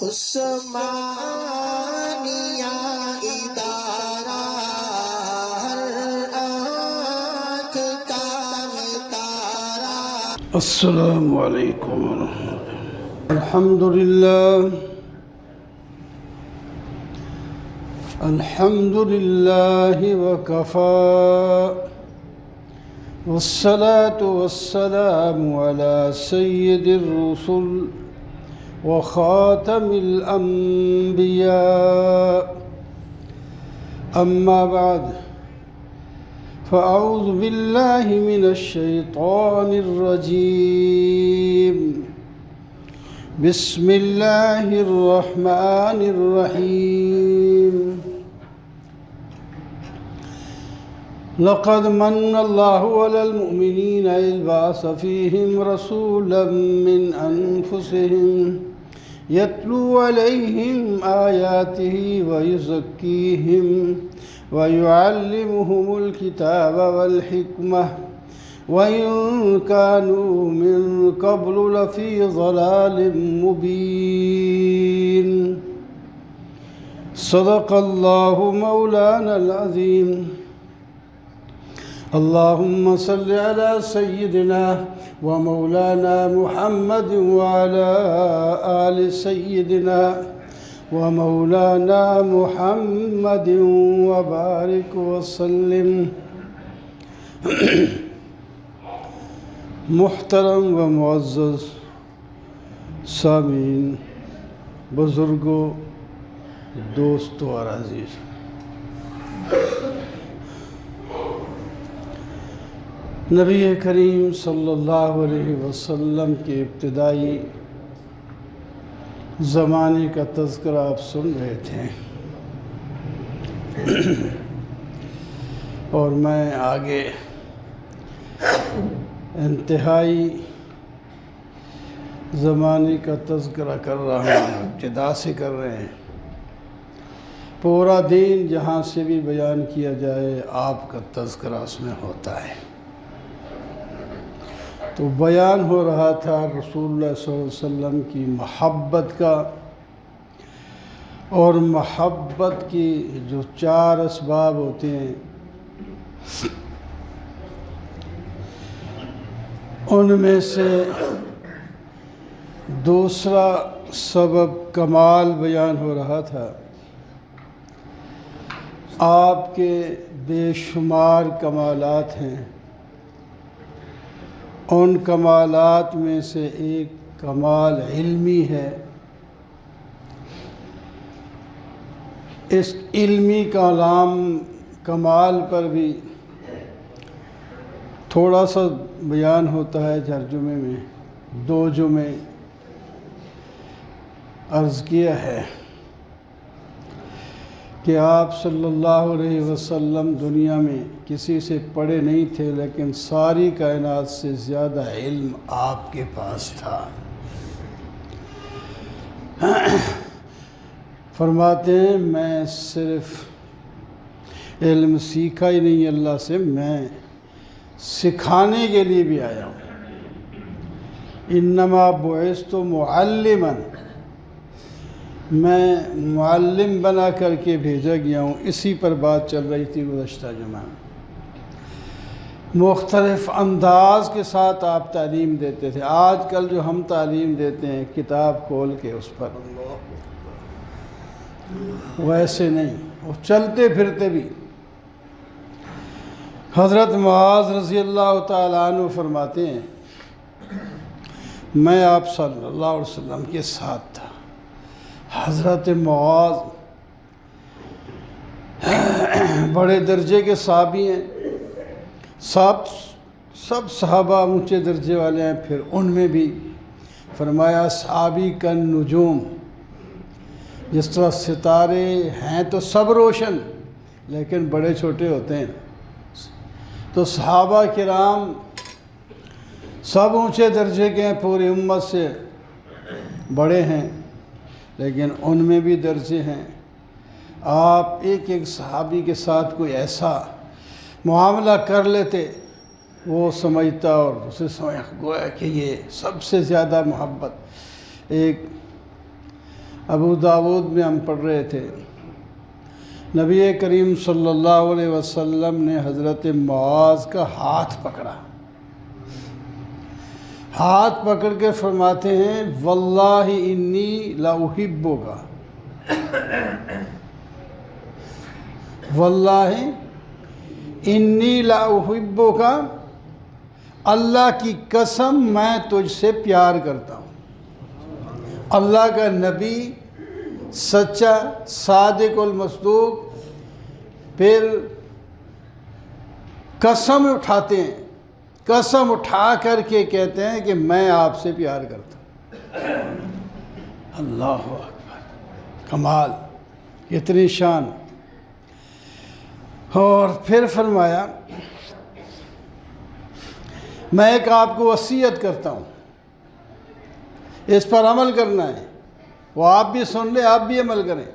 عثمانیہ ادارہ ہر آنکھ کا تارا۔ السلام علیکم ورحمۃ اللہ۔ الحمد للہ وکفی والصلاة والسلام على سید الرسل وخاتم الأنبياء، أما بعد فأعوذ بالله من الشيطان الرجيم، بسم الله الرحمن الرحيم۔ لقد من الله على المؤمنين إذ بعث فيهم رسولا من أنفسهم يتلو عليهم آياته ويزكيهم ويعلمهم الكتاب والحكمة وإن كانوا من قبل لفي ضلال مبين۔ صدق الله مولانا العظيم۔ اللهم صل على سيدنا ومولانا محمد وعلى آل سيدنا ومولانا محمد وبارك وسلم۔ محترم و معزز سامعین، بزرگوں، دوستوں اور عزیز، نبی کریم صلی اللہ علیہ وسلم کے ابتدائی زمانے کا تذکرہ آپ سن رہے تھے، اور میں آگے انتہائی زمانے کا تذکرہ کر رہا ہوں، ابتدا سے کر رہے ہیں۔ پورا دین جہاں سے بھی بیان کیا جائے آپ کا تذکرہ اس میں ہوتا ہے۔ تو بیان ہو رہا تھا رسول اللہ صلی اللہ علیہ وسلم کی محبت کا، اور محبت کی جو 4 اسباب ہوتے ہیں ان میں سے دوسرا سبب کمال بیان ہو رہا تھا۔ آپ کے بے شمار کمالات ہیں، ان کمالات میں سے ایک کمال علمی ہے۔ اس علمی کمال پر بھی تھوڑا سا بیان ہوتا ہے ترجمے میں، 2 جمعے عرض کیا ہے کہ آپ صلی اللہ علیہ وسلم دنیا میں کسی سے پڑھے نہیں تھے، لیکن ساری کائنات سے زیادہ علم آپ کے پاس تھا۔ فرماتے ہیں میں صرف علم سیکھا ہی نہیں اللہ سے، میں سکھانے کے لیے بھی آیا ہوں۔ انما بعثت معلما، میں معلم بنا کر کے بھیجا گیا ہوں۔ اسی پر بات چل رہی تھی گزشتہ جمعہ۔ مختلف انداز کے ساتھ آپ تعلیم دیتے تھے۔ آج کل جو ہم تعلیم دیتے ہیں کتاب کھول کے اس پر، ویسے نہیں، وہ چلتے پھرتے بھی۔ حضرت معاذ رضی اللہ تعالیٰ عنہ فرماتے ہیں میں آپ صلی اللہ علیہ وسلم کے ساتھ تھا۔ حضرت معاذ بڑے درجے کے صحابی ہیں، سب صحابہ اونچے درجے والے ہیں، پھر ان میں بھی فرمایا صحابی کا نجوم، جس طرح ستارے ہیں تو سب روشن لیکن بڑے چھوٹے ہوتے ہیں، تو صحابہ کرام سب اونچے درجے کے ہیں، پوری امت سے بڑے ہیں، لیکن ان میں بھی درجے ہیں۔ آپ ایک ایک صحابی کے ساتھ کوئی ایسا معاملہ کر لیتے وہ سمجھتا اور اسے گویا کہ یہ سب سے زیادہ محبت۔ ایک ابو داود میں ہم پڑھ رہے تھے، نبی کریم صلی اللہ علیہ وسلم نے حضرت معاذ کا ہاتھ پکڑا، ہاتھ پکڑ کے فرماتے ہیں واللہ انی لاحبک، واللہ انی لاحبک، اللہ کی قسم میں تجھ سے پیار کرتا ہوں۔ اللہ کا نبی سچا صادق المصدوق پھر قسم اٹھاتے ہیں، قسم اٹھا کر کے کہتے ہیں کہ میں آپ سے پیار کرتا ہوں۔ اللہ اکبر، کمال، اتنی شان۔ اور پھر فرمایا میں ایک آپ کو وصیت کرتا ہوں، اس پر عمل کرنا ہے، وہ آپ بھی سن لیں، آپ بھی عمل کریں۔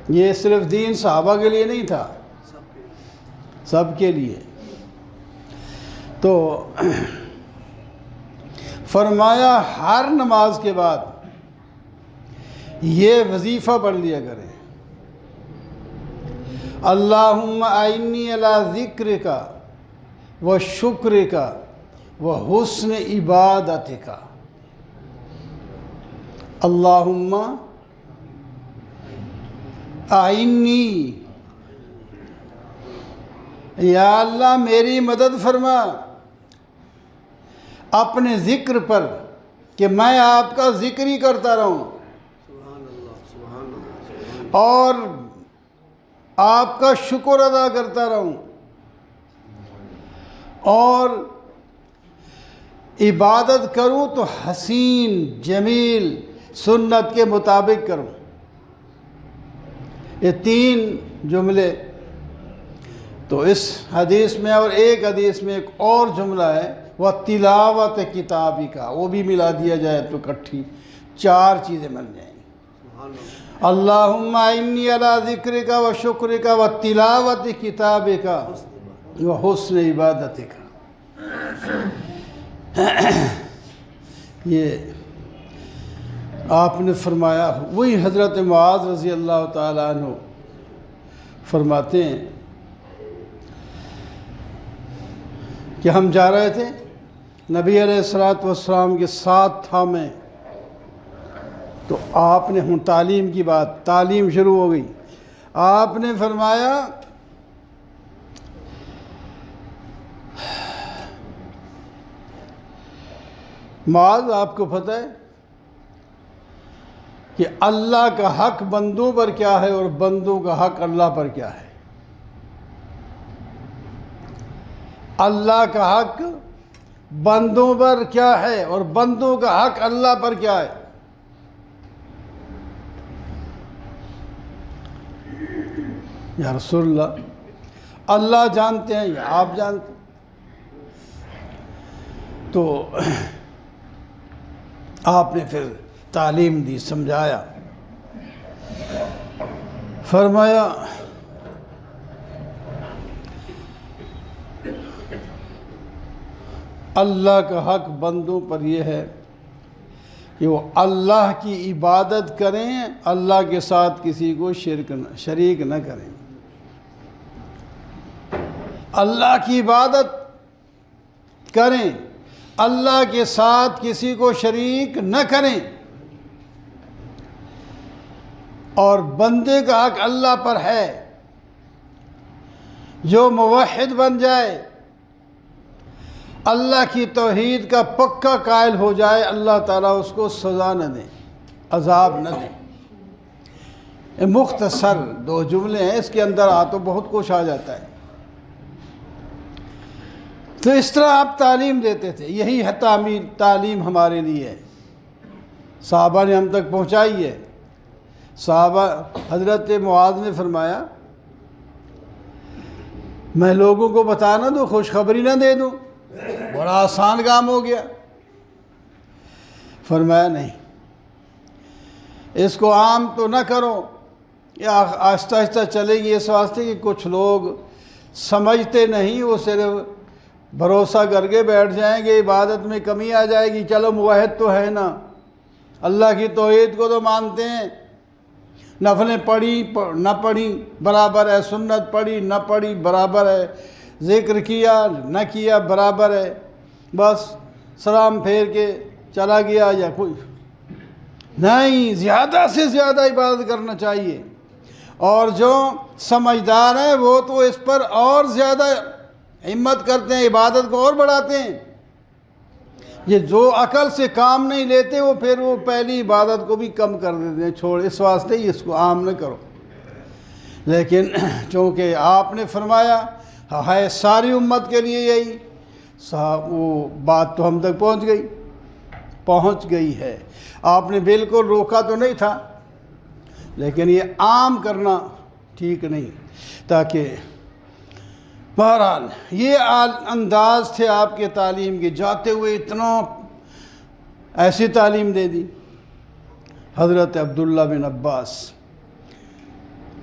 یہ صرف دین صحابہ کے لیے نہیں تھا، سب کے لیے۔ تو فرمایا ہر نماز کے بعد یہ وظیفہ پڑھ لیا کریں، اللہم اعنی علی ذکرک و شکرک و حسن عبادتک، اللہم اعنی، یا اللہ میری مدد فرما اپنے ذکر پر، کہ میں آپ کا ذکر ہی کرتا رہوں اور آپ کا شکر ادا کرتا رہوں اور عبادت کروں تو حسین جمیل سنت کے مطابق کروں۔ یہ تین جملے تو اس حدیث میں، اور ایک حدیث میں ایک اور جملہ ہے وہ تلاوت کتابی کا، وہ بھی ملا دیا جائے تو اکٹھی چار چیزیں بن جائیں گی۔ اللہم انی علی ذکرک و شکرک و تلاوت کتابک و حسن عبادتک۔ یہ آپ نے فرمایا، وہی حضرت معاذ رضی اللہ تعالیٰ عنہ فرماتے ہیں کہ ہم جا رہے تھے، نبی علیہ السلام کے ساتھ تھا میں، تو آپ نے، ہوں تعلیم کی بات، تعلیم شروع ہو گئی، آپ نے فرمایا معاذ آپ کو پتہ ہے کہ اللہ کا حق بندوں پر کیا ہے اور بندوں کا حق اللہ پر کیا ہے؟ اللہ کا حق بندوں پر کیا ہے اور بندوں کا حق اللہ پر کیا ہے؟ یا رسول اللہ، اللہ جانتے ہیں یا آپ جانتے ہیں؟ تو آپ نے پھر تعلیم دی، سمجھایا، فرمایا اللہ کا حق بندوں پر یہ ہے کہ وہ اللہ کی عبادت کریں، اللہ کے ساتھ کسی کو شریک نہ کریں، اللہ کی عبادت کریں، اللہ کے ساتھ کسی کو شریک نہ کریں، اور بندے کا حق اللہ پر ہے، جو موحد بن جائے، اللہ کی توحید کا پکا قائل ہو جائے، اللہ تعالیٰ اس کو سزا نہ دے، عذاب نہ دے۔ یہ مختصر دو جملے ہیں، اس کے اندر تو بہت کچھ آ جاتا ہے۔ تو اس طرح آپ تعلیم دیتے تھے، یہی ہے تعلیم ہمارے لیے ہے، صحابہ نے ہم تک پہنچائی ہے۔ صحابہ، حضرت معاذ نے فرمایا میں لوگوں کو بتا نہ دوں، خوشخبری نہ دے دوں، بڑا آسان کام ہو گیا۔ فرمایا نہیں، اس کو عام تو نہ کرو، یا آہستہ آہستہ چلے گی، اس واسطے کہ کچھ لوگ سمجھتے نہیں، وہ صرف بھروسہ کر کے بیٹھ جائیں گے، عبادت میں کمی آ جائے گی، چلو موحد تو ہے نا، اللہ کی توحید کو تو مانتے ہیں، نفلیں پڑھی نہ پڑھی برابر ہے، سنت پڑھی نہ پڑھی برابر ہے، ذکر کیا نہ کیا برابر ہے، بس سلام پھیر کے چلا گیا یا کوئی نہیں، زیادہ سے زیادہ عبادت کرنا چاہیے۔ اور جو سمجھدار ہیں وہ تو اس پر اور زیادہ ہمت کرتے ہیں، عبادت کو اور بڑھاتے ہیں۔ یہ جو عقل سے کام نہیں لیتے وہ پھر وہ پہلی عبادت کو بھی کم کر دیتے ہیں، چھوڑ، اس واسطے ہی اس کو عام نہ کرو۔ لیکن چونکہ آپ نے فرمایا ہے ساری امت کے لیے یہی، صاحب وہ بات تو ہم تک پہنچ گئی ہے۔ آپ نے بالکل روکا تو نہیں تھا، لیکن یہ عام کرنا ٹھیک نہیں، تاکہ بہرحال یہ انداز تھے آپ کے تعلیم کے، جاتے ہوئے اتنا ایسی تعلیم دے دی۔ حضرت عبداللہ بن عباس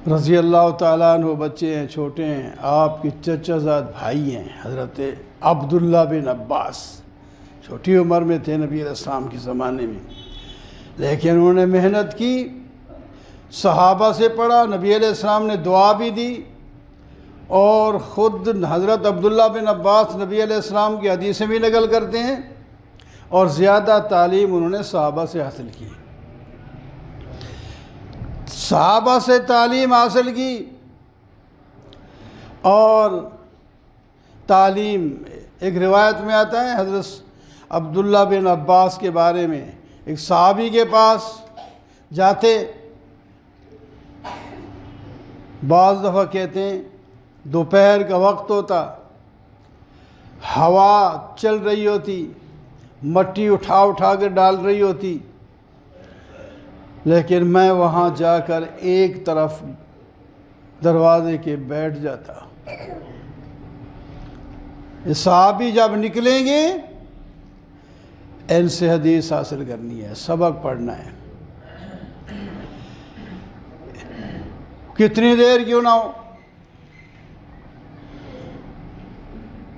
رضی اللہ تعالیٰ عنہ، بچے ہیں، چھوٹے ہیں، آپ کے چچا زاد بھائی ہیں حضرت عبداللہ بن عباس، چھوٹی عمر میں تھے نبی علیہ السلام کے زمانے میں، لیکن انہوں نے محنت کی، صحابہ سے پڑھا، نبی علیہ السلام نے دعا بھی دی، اور خود حضرت عبداللہ بن عباس نبی علیہ السلام کی حدیثیں بھی نقل کرتے ہیں، اور زیادہ تعلیم انہوں نے صحابہ سے حاصل کی، صحابہ سے تعلیم حاصل کی۔ اور تعلیم ایک روایت میں آتا ہے، حضرت عبداللہ بن عباس کے بارے میں، ایک صحابی کے پاس جاتے، بعض دفعہ کہتے ہیں دوپہر کا وقت ہوتا، ہوا چل رہی ہوتی، مٹی اٹھا کر ڈال رہی ہوتی، لیکن میں وہاں جا کر ایک طرف دروازے کے بیٹھ جاتا۔ یہ صحابی جب نکلیں گے ان سے حدیث حاصل کرنی ہے، سبق پڑھنا ہے، کتنی دیر کیوں نہ ہو۔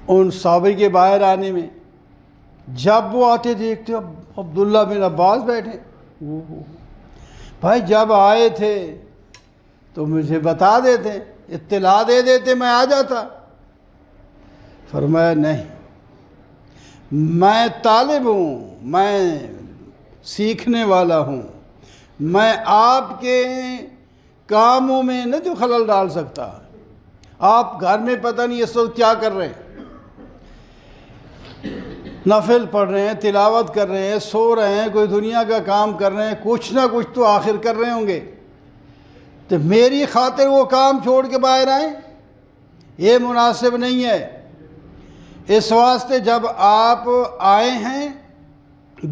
ان صحابی کے باہر آنے میں جب وہ آتے دیکھتے عبداللہ بن عباس بیٹھے، بھائی جب آئے تھے تو مجھے بتا دیتے، اطلاع دے دیتے، میں آ جاتا۔ فرمایا نہیں، میں طالب ہوں، میں سیکھنے والا ہوں، میں آپ کے کاموں میں نہ جو خلل ڈال سکتا۔ آپ گھر میں پتہ نہیں اس وقت کیا کر رہے ہیں، نفل پڑھ رہے ہیں، تلاوت کر رہے ہیں، سو رہے ہیں، کوئی دنیا کا کام کر رہے ہیں، کچھ نہ کچھ تو آخر کر رہے ہوں گے، تو میری خاطر وہ کام چھوڑ کے باہر آئیں، یہ مناسب نہیں ہے۔ اس واسطے جب آپ آئے ہیں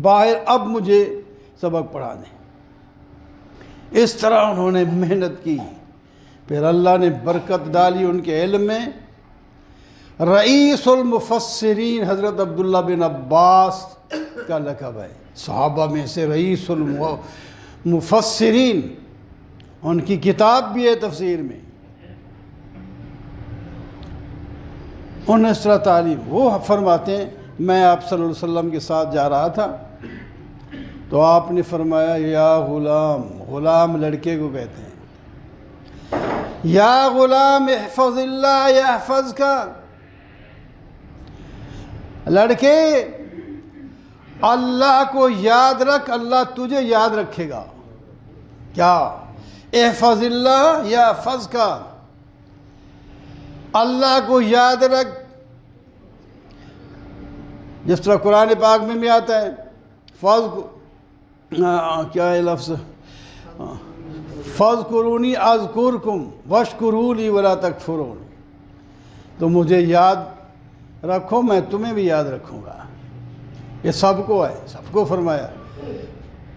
باہر، اب مجھے سبق پڑھا دیں۔ اس طرح انہوں نے محنت کی، پھر اللہ نے برکت ڈالی ان کے علم میں۔ رئیس المفسرین حضرت عبداللہ بن عباس کا لقب ہے، صحابہ میں سے رئیس المفسرین، ان کی کتاب بھی ہے تفسیر میں۔ انہوں نے اس طرح تعلیم، وہ فرماتے ہیں میں آپ صلی اللہ علیہ وسلم کے ساتھ جا رہا تھا تو آپ نے فرمایا یا غلام، غلام لڑکے کو کہتے ہیں، یا غلام احفظ اللہ یحفظ کا، لڑکے اللہ کو یاد رکھ، اللہ تجھے یاد رکھے گا۔ کیا؟ احفظ اللہ یحفظ کا، اللہ کو یاد رکھ، جس طرح قرآن پاک میں بھی آتا ہے کیا ہے لفظ، فَاذْكُرُونِي أَذْكُرْكُمْ وَاشْكُرُوا لِي وَلَا تَكْفُرُونِ، تو مجھے یاد رکھو میں تمہیں بھی یاد رکھوں گا۔ یہ سب کو ہے، سب کو فرمایا۔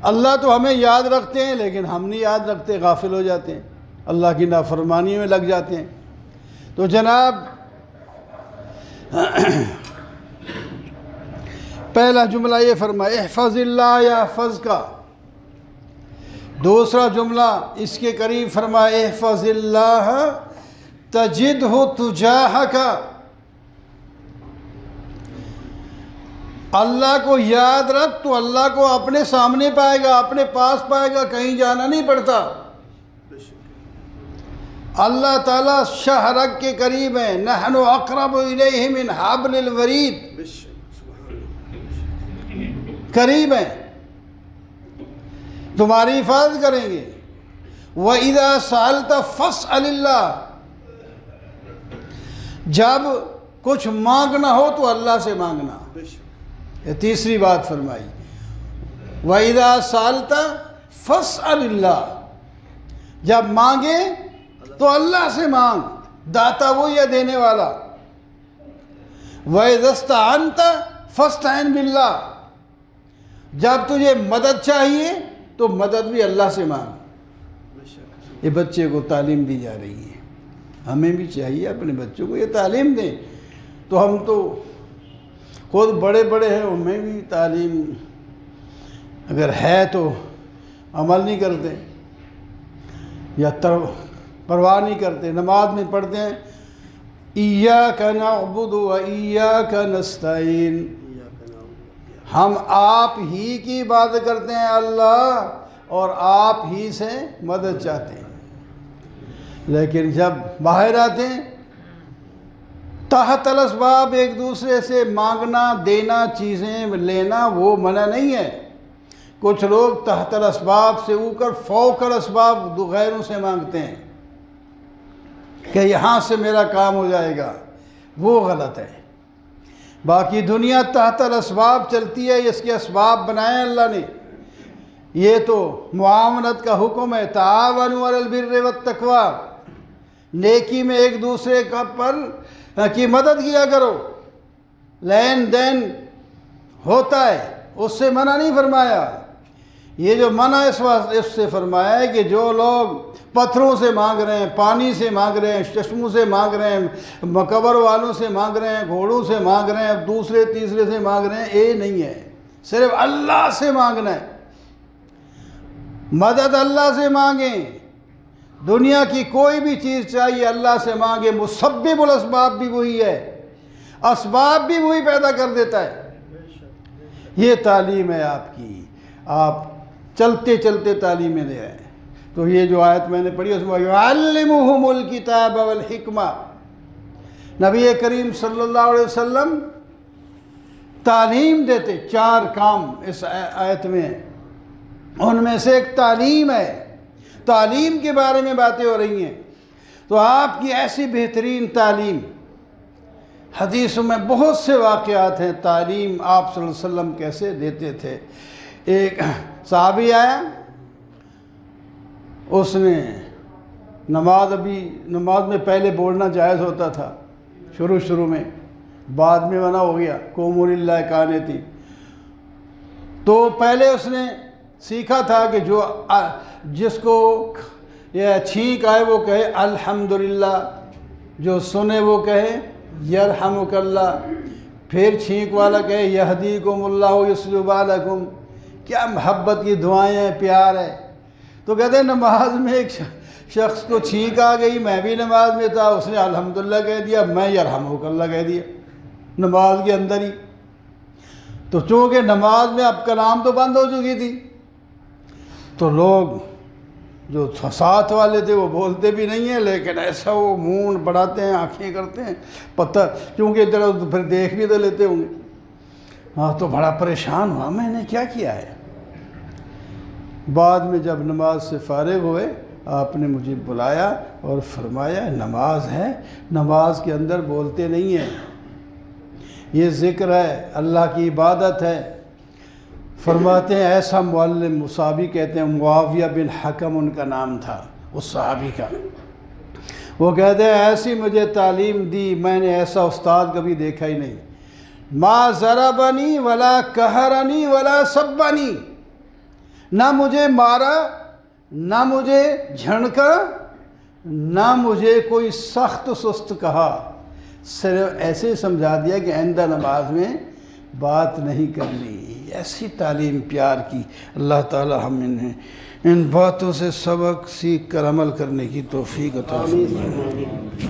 اللہ تو ہمیں یاد رکھتے ہیں لیکن ہم نہیں یاد رکھتے، غافل ہو جاتے ہیں، اللہ کی نافرمانی میں لگ جاتے ہیں۔ تو جناب پہلا جملہ یہ فرمایا احفظ اللہ یحفظ کا، دوسرا جملہ اس کے قریب فرمایا احفظ اللہ تجدہ تجاہک، اللہ کو یاد رکھ تو اللہ کو اپنے سامنے پائے گا، اپنے پاس پائے گا، کہیں جانا نہیں پڑتا۔ اللہ تعالیٰ شہرک کے قریب ہیں، نحن اقرب الیہ من حبل الورید، قریب ہیں، تمہاری حفاظت کریں گے۔ وَإِذَا سَأَلْتَ فَاسْأَلِ اللَّهَ، جب کچھ مانگنا ہو تو اللہ سے مانگنا، یہ تیسری بات فرمائی۔ وَإِذَا سَأَلْتَ فَاسْأَلِ اللَّهَ، جب مانگے تو اللہ سے مانگ، داتا وہی ہے دینے والا۔ وَإِذَا اسْتَعَنْتَ فَاسْتَعِنْ بِاللَّهِ، جب تجھے مدد چاہیے تو مدد بھی اللہ سے مانگ۔ یہ بچے کو تعلیم دی جا رہی ہے، ہمیں بھی چاہیے اپنے بچوں کو یہ تعلیم دیں۔ تو ہم تو خود بڑے بڑے ہیں، ہمیں بھی تعلیم اگر ہے تو عمل نہیں کرتے یا پرواہ نہیں کرتے۔ نماز میں پڑھتے ہیں ایاک نعبد و ایاک نستعین، ہم آپ ہی کی عبادت کرتے ہیں اللہ، اور آپ ہی سے مدد چاہتے ہیں۔ لیکن جب باہر آتے ہیں تحت الاسباب ایک دوسرے سے مانگنا، دینا، چیزیں لینا، وہ منع نہیں ہے۔ کچھ لوگ تحت الاسباب سے اوپر فوق الاسباب غیروں سے مانگتے ہیں کہ یہاں سے میرا کام ہو جائے گا، وہ غلط ہے۔ باقی دنیا تحت الاسباب چلتی ہے، اس کے اسباب بنائے اللہ نے۔ یہ تو معاونت کا حکم ہے، تعاونوا علی البر والتقوی، نیکی میں ایک دوسرے پر کی مدد کیا کرو، لین دین ہوتا ہے، اس سے منع نہیں فرمایا۔ یہ جو منع اس سے فرمایا ہے کہ جو لوگ پتھروں سے مانگ رہے ہیں، پانی سے مانگ رہے ہیں، چشموں سے مانگ رہے ہیں، قبر والوں سے مانگ رہے ہیں، گھوڑوں سے مانگ رہے ہیں، دوسرے تیسرے سے مانگ رہے ہیں، یہ نہیں ہے، صرف اللہ سے مانگنا ہے۔ مدد اللہ سے مانگیں، دنیا کی کوئی بھی چیز چاہیے اللہ سے مانگیں، مسبب الاسباب بھی وہی ہے، اسباب بھی وہی پیدا کر دیتا ہے۔ یہ تعلیم ہے آپ کی، آپ چلتے چلتے تعلیمیں لے آئیں۔ تو یہ جو آیت میں نے پڑھی اس میں یعلمہم الکتاب والحکمہ، نبی کریم صلی اللہ علیہ وسلم تعلیم دیتے، 4 کام اس آیت میں ہیں، ان میں سے ایک تعلیم ہے، تعلیم کے بارے میں باتیں ہو رہی ہیں۔ تو آپ کی ایسی بہترین تعلیم، حدیثوں میں بہت سے واقعات ہیں، تعلیم آپ صلی اللہ علیہ وسلم کیسے دیتے تھے۔ ایک صحابی آیا، اس نے نماز میں پہلے بولنا جائز ہوتا تھا شروع میں، بعد میں منع ہو گیا، قوموا للہ قانتین۔ تو پہلے اس نے سیکھا تھا کہ جس کو یہ چھینک آئے وہ کہے الحمدللہ، جو سنے وہ کہے یرحمک اللہ، پھر چھینک والا کہے یہدیکم اللہ یصلح بالکم۔ کیا محبت کی دعائیں ہیں، پیار ہے۔ تو کہتے ہیں نماز میں ایک شخص کو چھینک آ گئی، میں بھی نماز میں تھا، اس نے الحمدللہ کہہ دیا، میں یرحمک اللہ کہہ دیا نماز کے اندر ہی۔ تو چونکہ نماز میں اب کلام تو بند ہو چکی تھی، تو لوگ جو ساتھ والے تھے وہ بولتے بھی نہیں ہیں، لیکن ایسا وہ منہ بڑھاتے ہیں، آنکھیں کرتے ہیں، پتہ کیونکہ ادھر پھر دیکھ بھی تو لیتے ہوں گے۔ ہاں تو بڑا پریشان ہوا، میں نے کیا کیا ہے۔ بعد میں جب نماز سے فارغ ہوئے، آپ نے مجھے بلایا اور فرمایا نماز ہے، نماز کے اندر بولتے نہیں ہیں، یہ ذکر ہے، اللہ کی عبادت ہے۔ فرماتے ہیں ایسا معلم، صحابی کہتے ہیں معاویہ بن حکم ان کا نام تھا اس صحابی کا، وہ کہتے ہیں ایسی مجھے تعلیم دی، میں نے ایسا استاد کبھی دیکھا ہی نہیں، ما ضربنی ولا قہرنی ولا سبنی، نہ مجھے مارا، نہ مجھے جھڑکا، نہ مجھے کوئی سخت سست کہا، صرف ایسے سمجھا دیا کہ آئندہ نماز میں بات نہیں کرنی۔ ایسی تعلیم پیار کی، اللہ تعالی ہم انہیں ان باتوں سے سبق سیکھ کر عمل کرنے کی توفیق عطا فرمائے۔